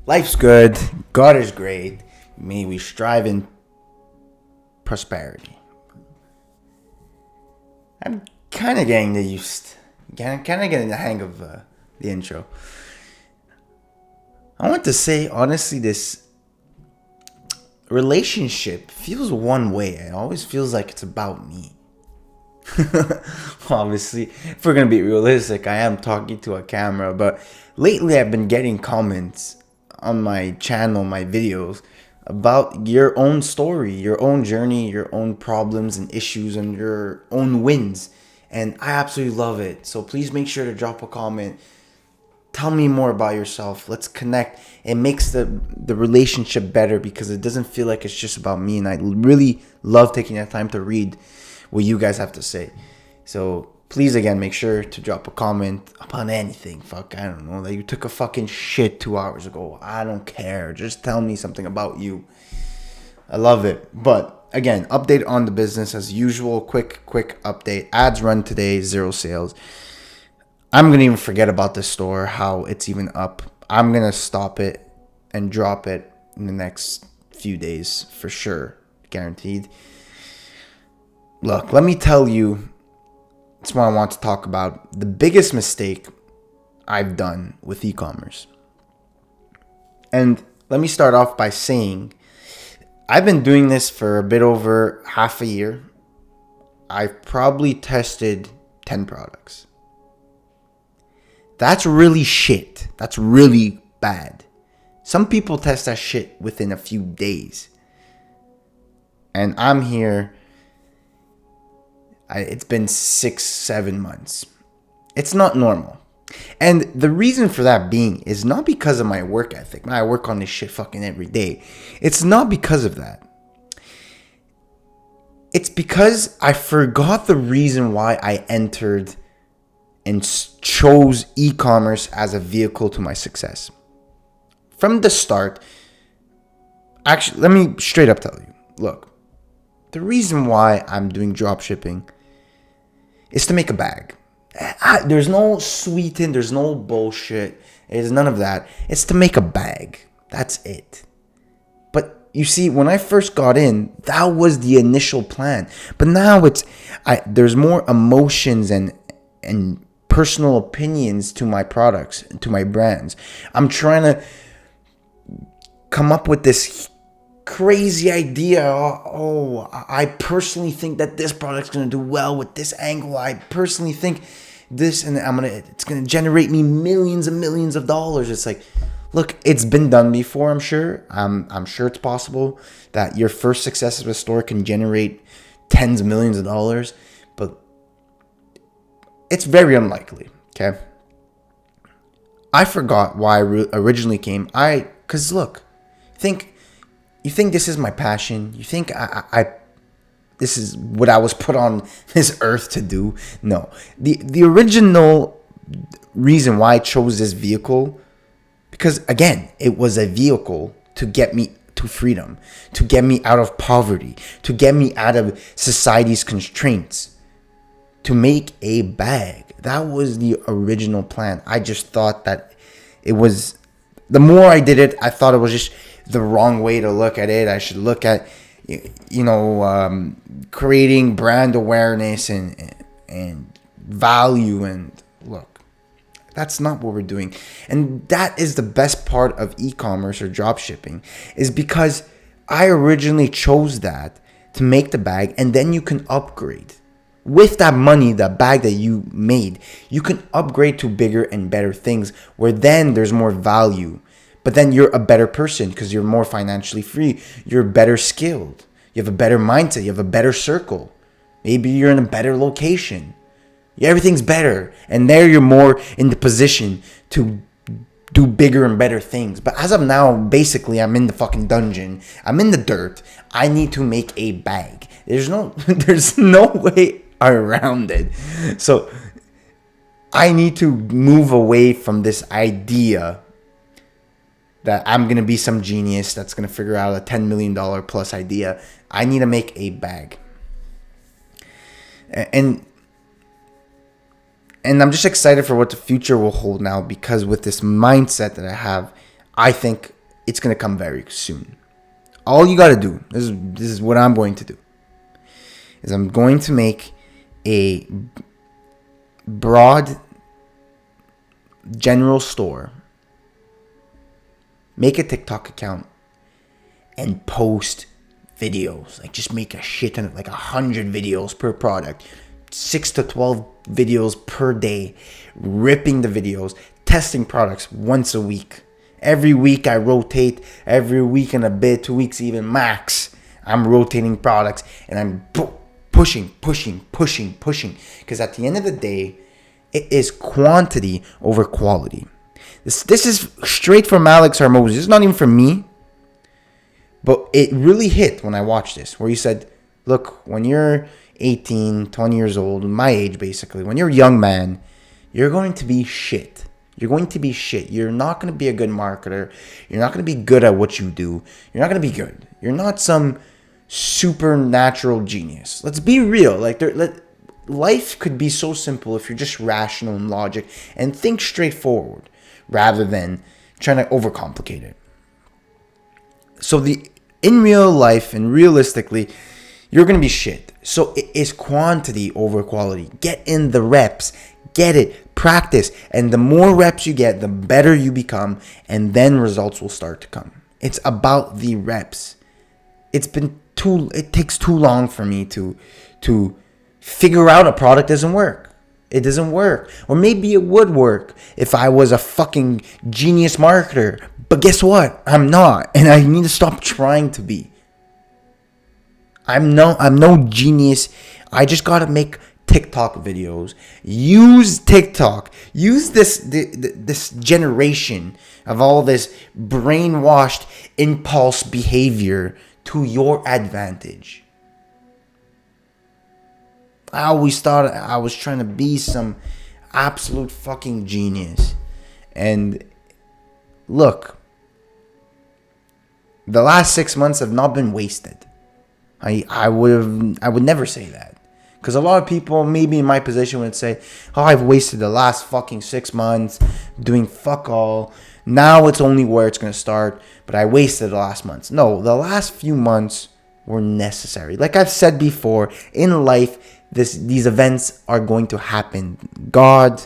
Life's good. God is great. May we strive in prosperity. I'm kind of getting the hang of the intro. I want to say, honestly, this relationship feels one way. It always feels like it's about me. Obviously, if we're going to be realistic, I am talking to a camera, but lately I've been getting comments on my channel, my videos, about your own story, your own journey, your own problems and issues, and your own wins. And I absolutely love it. So please make sure to drop a comment. Tell me more about yourself. Let's connect. It makes the relationship better because it doesn't feel like it's just about me. And I really love taking that time to read what you guys have to say. So please, again, make sure to drop a comment upon anything. Fuck, I don't know. That you took a fucking shit 2 hours ago. I don't care. Just tell me something about you. I love it. But again, update on the business as usual. Quick update. Ads run today. 0 sales. I'm going to even forget about the store, how it's even up. I'm going to stop it and drop it in the next few days for sure. Guaranteed. Look, let me tell you, that's what I want to talk about. The biggest mistake I've done with e-commerce. And let me start off by saying, I've been doing this for a bit over half a year. I've probably tested 10 products. That's really shit. That's really bad. Some people test that shit within a few days. And I'm here. It's been 6-7 months. It's not normal. And the reason for that being is not because of my work ethic. I work on this shit fucking every day. It's not because of that. It's because I forgot the reason why I entered and chose e-commerce as a vehicle to my success. From the start, actually, let me straight up tell you. Look, the reason why I'm doing dropshipping is to make a bag. There's no sweeten, there's no bullshit. There's none of that. It's to make a bag. That's it. But you see, when I first got in, that was the initial plan. But now there's more emotions and personal opinions to my products, to my brands. I'm trying to come up with this crazy idea. I personally think that this product's going to do well with this angle. I personally think this, and it's going to generate me millions and millions of dollars. It's like, look, it's been done before, I'm sure. I'm sure it's possible that your first success of a store can generate tens of millions of dollars, but it's very unlikely, okay? I forgot why I originally came. Because look, you think this is my passion? You think this is what I was put on this earth to do? No. The original reason why I chose this vehicle, because again, it was a vehicle to get me to freedom, to get me out of poverty, to get me out of society's constraints, to make a bag. That was the original plan. I just thought that it was, the more I did it, I thought it was just the wrong way to look at it. I should look at, creating brand awareness and value. And look, that's not what we're doing. And that is the best part of e-commerce or drop shipping, is because I originally chose that to make the bag, and then you can upgrade. With that money, that bag that you made, you can upgrade to bigger and better things, where then there's more value. But then you're a better person because you're more financially free. You're better skilled. You have a better mindset. You have a better circle. Maybe you're in a better location. Everything's better. And there you're more in the position to do bigger and better things. But as of now, basically, I'm in the fucking dungeon. I'm in the dirt. I need to make a bag. There's no way around it. So I need to move away from this idea that I'm going to be some genius that's going to figure out a $10 million plus idea. I need to make a bag. And I'm just excited for what the future will hold now, because with this mindset that I have, I think it's going to come very soon. All you got to do, this is what I'm going to do, is I'm going to make a broad general store, make a TikTok account, and post videos. Like, just make a shit ton of, like 100 videos per product, 6 to 12 videos per day, ripping the videos, testing products once a week. Every week I rotate, every week and a bit, 2 weeks even max, I'm rotating products, and I'm pushing. Because at the end of the day, it is quantity over quality. This is straight from Alex Hormozi. It's not even from me. But it really hit when I watched this, where he said, look, when you're 18, 20 years old, my age basically, when you're a young man, you're going to be shit. You're going to be shit. You're not going to be a good marketer. You're not going to be good at what you do. You're not going to be good. You're not some supernatural genius. Let's be real. Like, life could be so simple if you're just rational and logic and think straightforward rather than trying to overcomplicate it. So in real life and realistically, you're going to be shit. So it is quantity over quality. Get in the reps. Get it. Practice. And the more reps you get, the better you become. And then results will start to come. It's about the reps. It takes too long for me to figure out a product doesn't work. It doesn't work. Or maybe it would work if I was a fucking genius marketer. But guess what? I'm not. And I need to stop trying to be. I'm no genius. I just got to make TikTok videos. Use TikTok. Use this generation of all this brainwashed impulse behavior to your advantage. I always thought I was trying to be some absolute fucking genius. And look, the last 6 months have not been wasted. I would never say that. Because a lot of people, maybe in my position, would say, oh, I've wasted the last fucking 6 months doing fuck all. Now it's only where it's going to start, but I wasted the last months. No, the last few months were necessary. Like I've said before, in life, these events are going to happen. God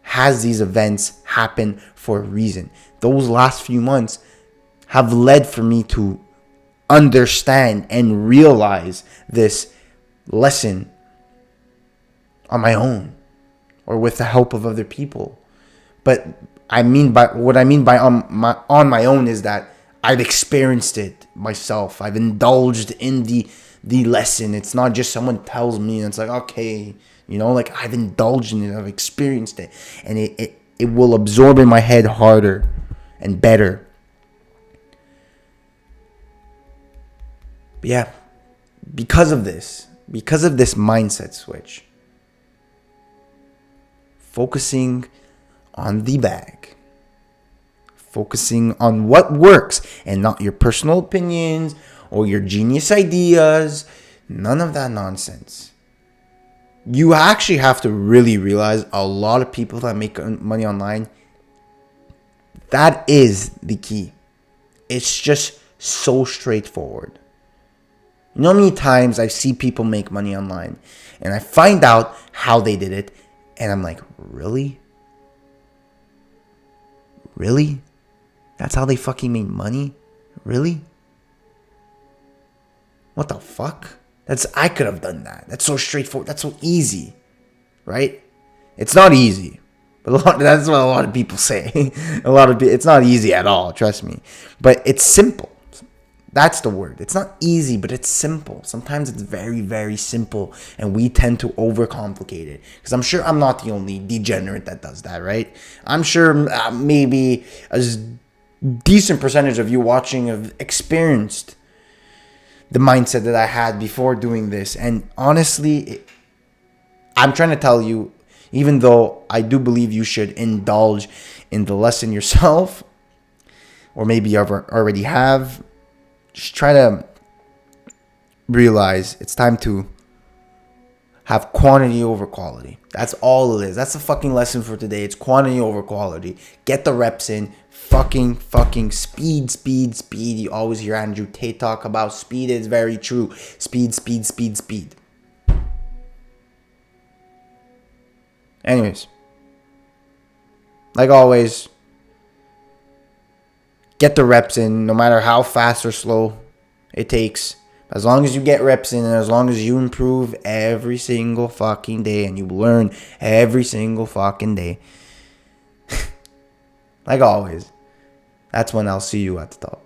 has these events happen for a reason. Those last few months have led for me to understand and realize this lesson on my own or with the help of other people. But what I mean by on my own is that I've experienced it myself. I've indulged in the lesson. It's not just someone tells me and it's like, okay, like I've indulged in it. I've experienced it, and it will absorb in my head harder and better. But yeah, because of this mindset switch, focusing on the bag, focusing on what works and not your personal opinions or your genius ideas, none of that nonsense. You actually have to really realize a lot of people that make money online, that is the key. It's just so straightforward. You know how many times I see people make money online and I find out how they did it and I'm like, really? Really? That's how they fucking made money? Really? What the fuck? I could have done that. That's so straightforward. That's so easy. Right? It's not easy. But that's what a lot of people say. It's not easy at all, trust me. But it's simple. That's the word. It's not easy, but it's simple. Sometimes it's very, very simple, and we tend to overcomplicate it. Because I'm sure I'm not the only degenerate that does that, right? I'm sure maybe a decent percentage of you watching have experienced the mindset that I had before doing this. And honestly, I'm trying to tell you, even though I do believe you should indulge in the lesson yourself, or maybe you already have, just try to realize it's time to have quantity over quality. That's all it is. That's the fucking lesson for today. It's quantity over quality. Get the reps in, Fucking speed. You always hear Andrew Tate talk about speed. It's very true. Speed. Anyways, like always, get the reps in, no matter how fast or slow it takes. As long as you get reps in and as long as you improve every single fucking day and you learn every single fucking day, like always, that's when I'll see you at the top.